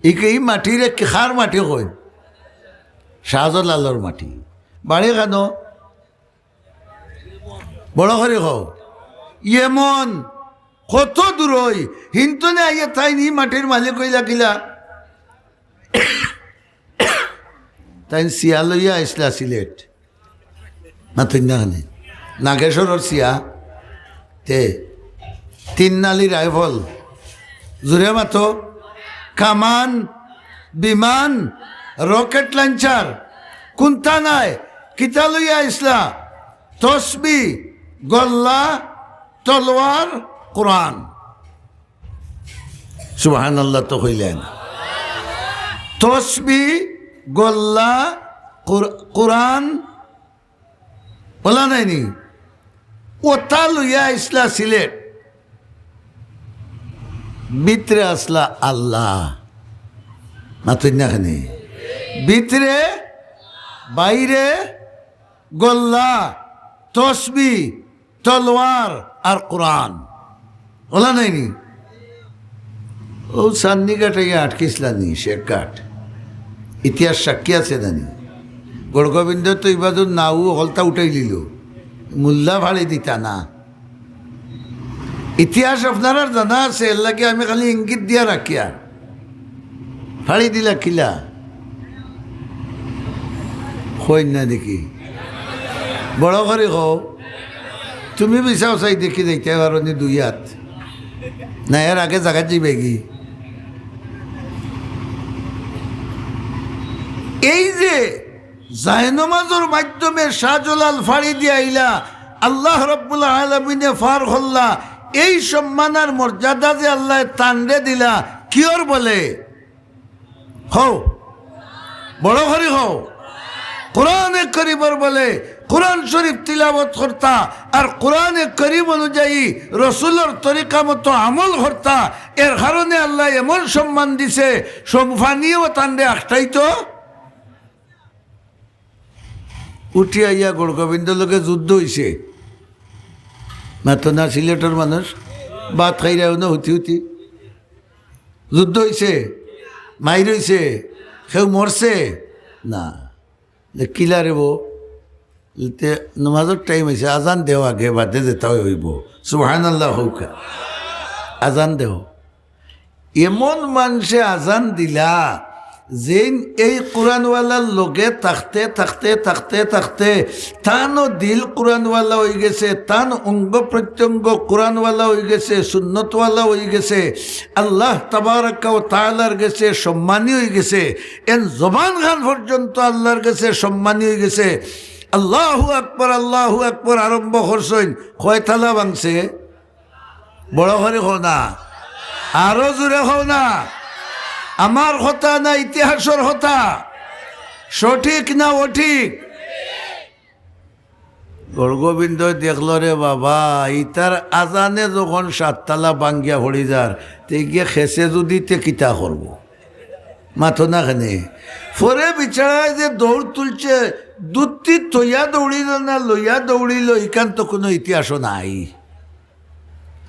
এই মাটিরে খার মাটি কই শাহজালালর মাটি বাড়ি কেন বড় করে খাও এমন কত দূর হই হিন্তনে আইয়া তাই নি মাটির মালিক কইলা কিলা তাই সিয়া লইয়া আসলা সিলেট মাতুন না নাগেশ্বরের সিয়া তে 3 নালি রাইফল জোরে মাতো কামান বিমান রকেট লঞ্চার কোনটা নাই কিতা লইয়া আসলা তসবি গল্লা তলোয়ার কোরআন সুবহানাল্লাহ তো হইলেন তসবি গল্লা কোরআন বলা নাইনি ওটা লইয়া আসলা সিলেট ভিতরে আসলা আল্লাহ মাতুন না খানি ভিতরে বাইরে গল্লা তসবি তলোয়ার আর কোরআন বলা নাইনি ও সান্নি ঘাটে আটকিসলা নি শেখ ঘাট ইতিহাস সাক্ষী আছে জানি গড়গোবিন্দ তো ইবাদুর নাও হলতা উঠাই দিল মুল্লা ভাড়ি দিতা না ইতিহাস আপনারা জানা আছে এর লাগে আমি খালি ইঙ্গিত দিয়া রাখি আর ফাড়ি দিলা কিলা হই না দেখি বড় করে হও তুমি বিচাও চাই দেখি দেখতে পারো নি 2 হাত না এর আগে জায়গা যাবে কি এই যে জায়নমাজের মাধ্যমে শাহজালাল ফাড়ি দিয়া আইলা আল্লাহ রাব্বুল আলামিনে ফার হল্লা এই সম্মান আর মর্যাদা যে আল্লাহ তান্ডে দিলা কিয়র বলে হও বড় ঘরে হও কোরআনে করিমর বলে কোরআন শরীফ তিলাবত করতা আর কোরআনে করিম অনুযায়ী রসুলের তরিকা মতো আমল করতা এর কারণে আল্লাহ এমন সম্মান দিছে সম্মানীয় তান্ডে একটাই তো উঠি আইয়া গড়গোবিন্দ লোকে যুদ্ধ হইছে মাতো না সিলেটের মানুষ ভাত খাইরাও না হুতি হুতি যুদ্ধ হইছে মাইর হইছে কেউ মরছে না কিলা রে বো নমাজের টাইম হয়েছে আজান দেও আগে বাদে যেতে হইব সুবহানাল্লাহ হৌকা আজান দেও এমন মানুষে আজান দিলা যে এই কোরআনওয়ালার লগে থাকতে থাকতে থাকতে থাকতে তানও দিল কোরআনওয়ালা হয়ে গেছে তান অঙ্গ প্রত্যঙ্গ কোরআনওয়ালা হয়ে গেছে সুন্নতওয়ালা হয়ে গেছে আল্লাহ তাবারাকা ওয়া তাআলার গেছে সম্মানী হয়ে গেছে এন জবান খান পর্যন্ত আল্লাহর কাছে সম্মানী হয়ে গেছে আল্লাহু আকবার আরম্ভ করছেন কয় থালা ভাঙছে বড় করে হো না আরো জোরে হো না আমার কথা না ইতিহাসের কথা সঠিক না অঠিক গড়গোবিন্দ দেখল রে বাবা ইতার আজানে যখন 7 তালা ভাঙ্গিয়া হরি যার তে গিয়ে খেসে যদি তে কিতা করব মাথো না খানে পরে বিছাড়ায় যে দৌড় তুলছে দুটি তৈয়া দৌড়িল না লইয়া দৌড়িল ইকান তো কোনো ইতিহাসও নাই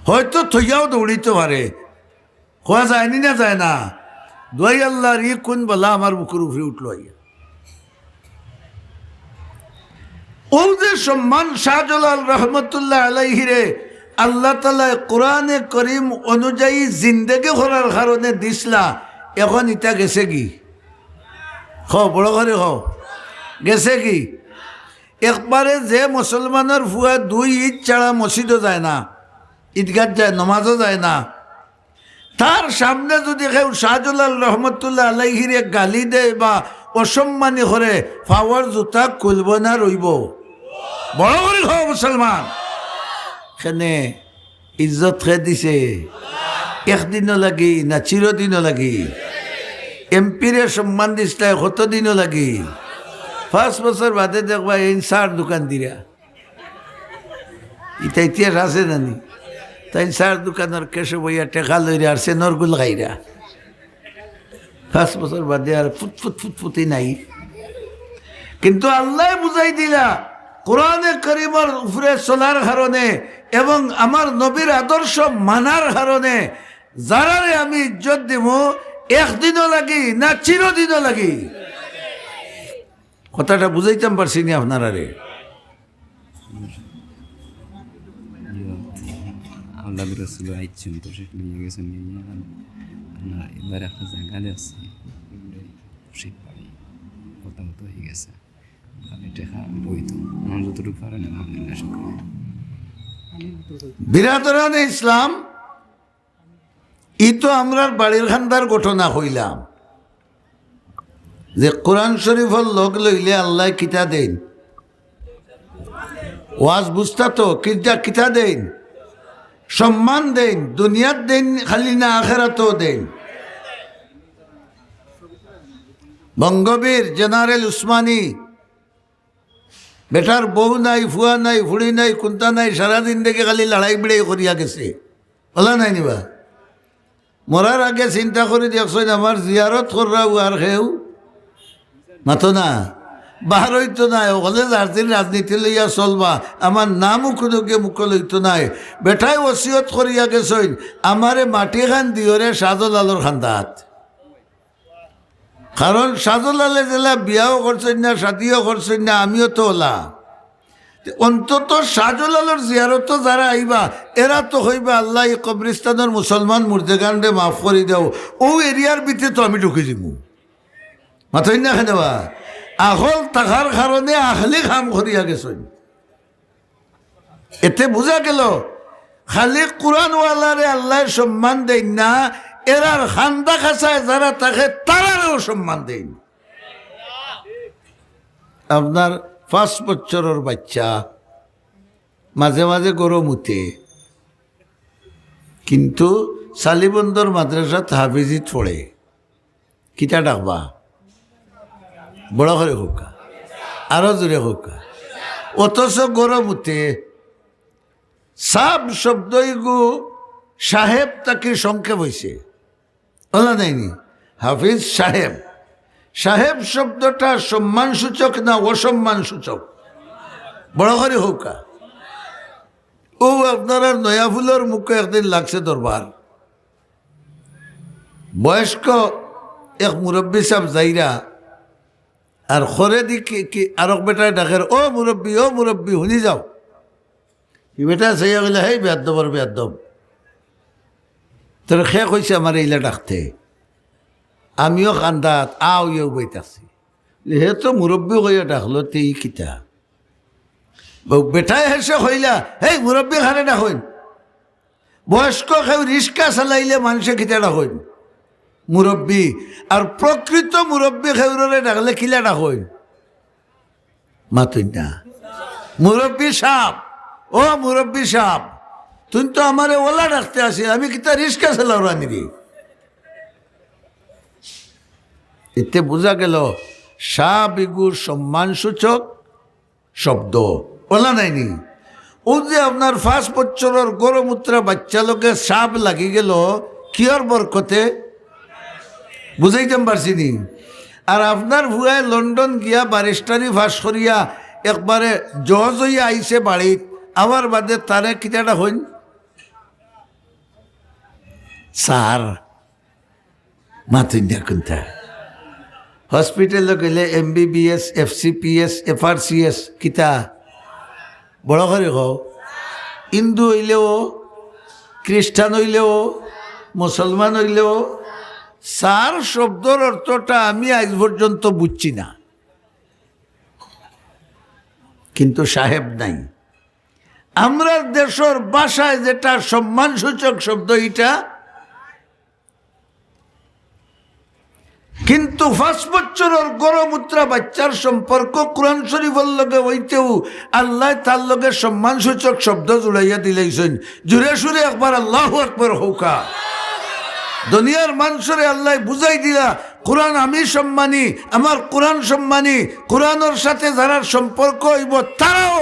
হয়তো তৈয়াও দৌড়িতে পারে হওয়া যায়নি না যায় না দোয়াই আল্লাহর ই কোন বলা আমার মুখের উপরে উঠল ও যে সম্মান শাহজালাল রহমতুল্লাহ আলাইহিরে আল্লাহ তাআলা কোরআনে করিম অনুযায়ী জিন্দেগি করার কারণে দিসলা এখন ইটা গেছে কি বড় করে গেছে কি একবারে যে মুসলমানের ফুয়া 2 ঈদ ছাড়া মসজিদও যায় না ঈদগাহ যায় নমাজও যায় না তার সামনে যদি কেউ শাহজালাল রহমতুল্লাহ আলাইহিরে গালি দেয় বা অসম্মানী করে পাওয়ার জুতা খুলব না রইব বড় করে খাও মুসলমান সেনে ইজ্জত খেয়ে দিছে একদিনও লাগি না চিরদিনও লাগি এমপিরে সম্মান দিসলে কতদিনও লাগি 5 বছর বাদে দেখবা এই সার দোকান দিরা ইটা ইতিহাস আছে জানি তাই সার দোকানের কেশে বইয়া টেকা লইরে আর সে নরগুল গাইরা 5 বছর বাদে আর ফুটফুটি নাই কিন্তু আল্লাহ বুঝাই দিলা কোরআনে করিমের উপরে চলার কারণে এবং আমার নবীর আদর্শ মানার কারণে যারারে আমি ইজ্জত দিব একদিনও লাগি না চিরদিনও লাগি? কথাটা বুঝাইতাম পারছি নি আপনারা রে? আল্লাহ রসুল আইছেন তো সেখানে নিয়ে গেছেন আপনার এবার একটা জায়গা আছে শীত পাড়ি কথা মতো হয়ে গেছে আমি টেকা বইতো আমার যতটুকু পারেন আলহামদুলিল্লাহ শুক্র। বিরাদরানে ইসলাম, ই তো আমরার বাড়ির খান্দার ঘটনা হইলাম যে কোরআন শরীফের লোক লইলে আল্লাহ কিতা দেন, ওয়াজ বুঝতা তো কিতা দেন, সম্মান দেন, দুনিয়ার দেন খালি না আখেরাতও দেন। বঙ্গবীর জেনারেল উসমানী বেটার বউ নাই, ফুয়া নাই, ফুড়ি নাই, কুন্তা নাই, সারাদিন দেখে খালি লড়াই বিড়াই করিয়া গেছে, বলা নাই নিবা? মরার আগে চিন্তা করে দেখছেন আমার জিয়ারত কররা আর খেউ মাতো না বাহার হইতো নাই, ওখানে যার রাজনীতি লইয়া চলবা, আমার নামও কোনোকে মুখ লইতো নাই। বেটাই ওসিয়ত করিয়া গেছেন আমারে মাটি খান দিওরে শাহজালালর খান্দাত। কারণ শাহজালালে জেলা বিয়াও করছেন না, শাদিও করছেন না, আমিও তো ওলা। অন্তত শাহজালালর জিয়ারত যারা আইবা এরা তো হইবা আল্লাহ এই কবরিস্তানের মুসলমান মুর্দেগানরে মাফ করে দাও, ও এরিয়ার ভিতরে তো আমি ঢুকে দিব মাথায় না খেলেবা। আহল তাহার কারণে আহলি কাম করিয়া গেছেন। এতে বোঝা গেল খালি কোরআনওয়ালারে আল্লাহ সম্মান দেন না, এরার খান্দা খাসায় যারা থাকে তারারও সম্মান দেন। আপনার 5 বছরের বাচ্চা মাঝে মাঝে গরম উঠে, কিন্তু সালিবন্দর মাদ্রাসা হাফিজিত পড়ে, কিতা ডাকবা? বড় করে হোকা, আরো জোরে হোকা। অথচ গরম উঠে সাব শব্দইগু সাহেব তাকে সংক্ষেপ হয়েছে, বলা নাইনি হাফিজ সাহেব। সাহেব শব্দটা সম্মান সূচক না অসম্মান সূচক? বড় করে হোকা। ও আপনার নয়াফুলের মুখে একদিন লাগছে দরবার, বয়স্ক এক মুরব্বী সাহেব যাইরা আর খরে দিকে আরক বেটায় ডাকের, ও মুরব্বী শুনি যাও। ই বেটা চাইয়া গেলে হেই বেয়াদবর বেয়াদব, তোর খে কইছে আমার এইলা ডাকতে। আমিও কান্দাত আও ইয়েও বইতাছি, হে তো মুরব্বী কইয়া ডাকলো তে ই কিতা? বেটায় হেসে হইলা, হেই মুরব্বী খানে ডাকইন। বয়স্ক কেউ রিক্সা চালাইলে মানুষে কিতা ডাকইন? মুরব্বী। আর প্রকৃত মুরব্বী খেউরে ডাকলে কিলা ডাকইন? মাতুন না, মুরব্বী সাপ। ও মুরব্বী সাপ, তুই তো আমারে ওলা ডাকতে আসি, আমি কিতা রিক্সা চালাও রানি রে? এতে বোঝা গেল সাপ ইগুর সম্মানসূচক শব্দ, ওলা নাইনি। ও যে আপনার 5 বছরের গরমূত্রা বাচ্চা লোকে সাপ লাগি গেল কিয়র বরকতে, বুঝাইতাম পারছি নি? আর আপনার ভুয়ায় লন্ডন গিয়া ব্যারিস্টারি ফাঁস করিয়া একবারে জজ হইয়া আইসে বাড়িত, আমার বাদে তারে কিতাটা হইন স্যার মাতুন না কোনটা। হসপিটালে গেলে MBBS, FCPS, FRCS কিতা বড় করে কও। হিন্দু হইলেও, খ্রিস্টান হইলেও, মুসলমান হইলেও স্যার শব্দর অর্থটা আমি আজ পর্যন্ত বুঝছি না, কিন্তু সাহেব নাই। আমরা দেশের ভাষায় যেটা সম্মানসূচক শব্দ এটা, কিন্তু 5 বছরের গরমূত্রা বাচ্চার সম্পর্ক কোরআন শরীফের লগে হইতেও আল্লাহ তার লগে সম্মানসূচক শব্দ জুড়াইয়া দিলেইছেন। জুড়ে সুরে একবার আল্লাহু আকবার হৌকা। দুনিয়ার মানুষরে আল্লাহ বুঝাই দিলা কোরআন আমি সম্মানী, আমার কোরআন সম্মানী, কোরআনের সাথে যারা সম্পর্ক হইব তারাও